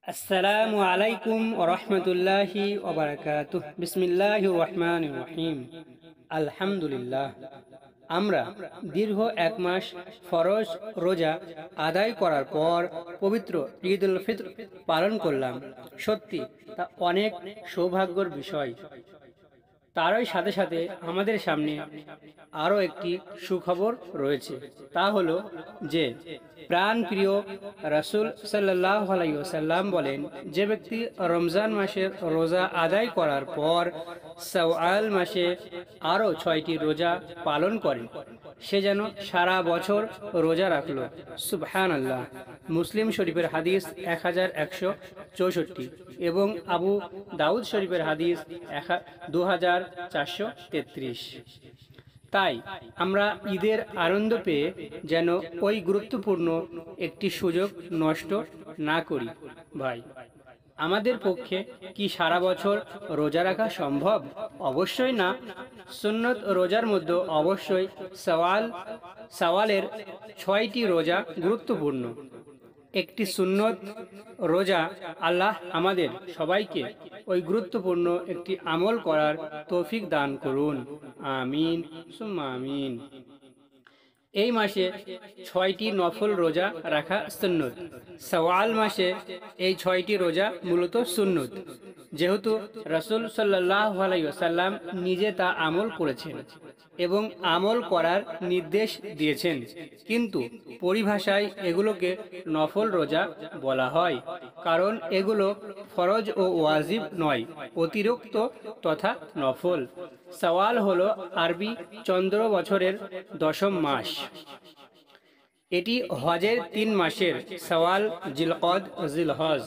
আসসালামু আলাইকুম ওয়া রাহমাতুল্লাহি ওয়া বারাকাতুহু। বিসমিল্লাহির রহমানির রহিম। আলহামদুলিল্লাহ। আমরা দীর্ঘ এক মাস ফরজ রোজা আদায় করার পর পবিত্র ঈদ উল ফিতর পালন করলাম। সত্যি তা অনেক সৌভাগ্যের বিষয়। তারই সাথে সাথে আমাদের সামনে আরও একটি সুখবর রয়েছে। তা হলো যে প্রাণ প্রিয় রাসূল সাল্লাল্লাহু আলাইহি ওয়াসাল্লাম বলেন, যে ব্যক্তি রমজান মাসের রোজা আদায় করার পর শাওয়াল মাসে আরও 6টি রোজা পালন করে, সে যেন সারা বছর রোজা রাখলো। সুবহানাল্লাহ। মুসলিম শরীফের হাদিস 1164 এবং আবু দাউদ শরীফের হাদিস 2433। তাই আমরা ঈদের আনন্দ পেয়ে যেন ওই গুরুত্বপূর্ণ একটি সুযোগ নষ্ট না করি। ভাই, আমাদের পক্ষে কি সারা বছর রোজা রাখা সম্ভব? অবশ্যই না। সুন্নত রোজার মধ্যে অবশ্যই সওয়ালের 6টি রোজা গুরুত্বপূর্ণ। একটি সুন্নত রোজা। আল্লাহ আমাদের সবাইকে ওই গুরুত্বপূর্ণ একটি আমল করার তৌফিক দান করুন। আমিন সুম্মা আমিন। এই মাসে 6টি নফল রোজা রাখা সুন্নত। শাওয়াল মাসে এই 6টি রোজা মূলত সুন্নত, যেহেতু রাসূল সাল্লাল্লাহু আলাইহি ওয়াসাল্লাম নিজে তা আমল করেছেন এবং আমল করার নির্দেশ দিয়েছেন। কিন্তু পরিভাষায় এগুলোকে নফল রোজা বলা হয়, কারণ এগুলো ফরজ ও ওয়াজিব নয়, অতিরিক্ত তথা নফল। শাওয়াল হলো আরবি চন্দ্র বছরের 10ম মাস। এটি হজের 3 মাসের শাওয়াল, জিলকদ, জিলহজ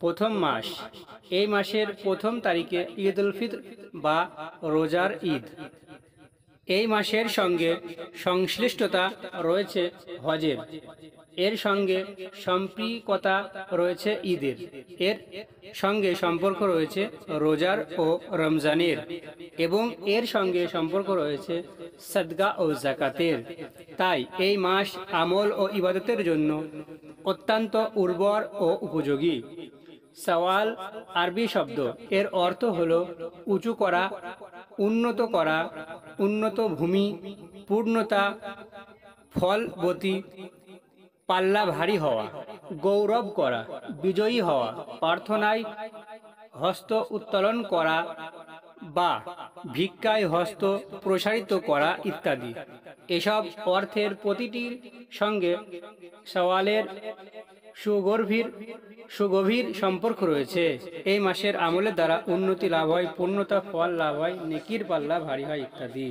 প্রথম মাস। এই মাসের প্রথম তারিখে ঈদ উল ফিতর বা রোজার ঈদ। এই মাসের সঙ্গে সংশ্লিষ্টতা রয়েছে হজের, এর সঙ্গে সম্পৃক্ততা রয়েছে ঈদের, এর সঙ্গে সম্পর্ক রয়েছে রোজার ও রমজানের, এবং এর সঙ্গে সম্পর্ক রয়েছে সাদকা ও যাকাতের। তাই এই মাস আমল ও ইবাদতের জন্য অত্যন্ত উর্বর ও উপযোগী। শাওয়াল আরবি শব্দ, এর অর্থ হলো উঁচু করা, উন্নত করা, উন্নত ভূমি, পূর্ণতা, ফলবতী, পাল্লা ভারী হওয়া, গৌরব করা, বিজয়ী হওয়া, প্রার্থনায় হস্ত উত্তোলন করা বা ভিক্ষায় হস্ত প্রসারিত করা ইত্যাদি। এসব অর্থের প্রতিটির সঙ্গে শাওয়ালের সুগভীর সম্পর্ক রয়েছে। এই মাসের আমলের দ্বারা উন্নতি লাভ হয়, পূর্ণতা, ফল লাভ হয়, নেকির পাল্লা ভারী হয় ইত্যাদি।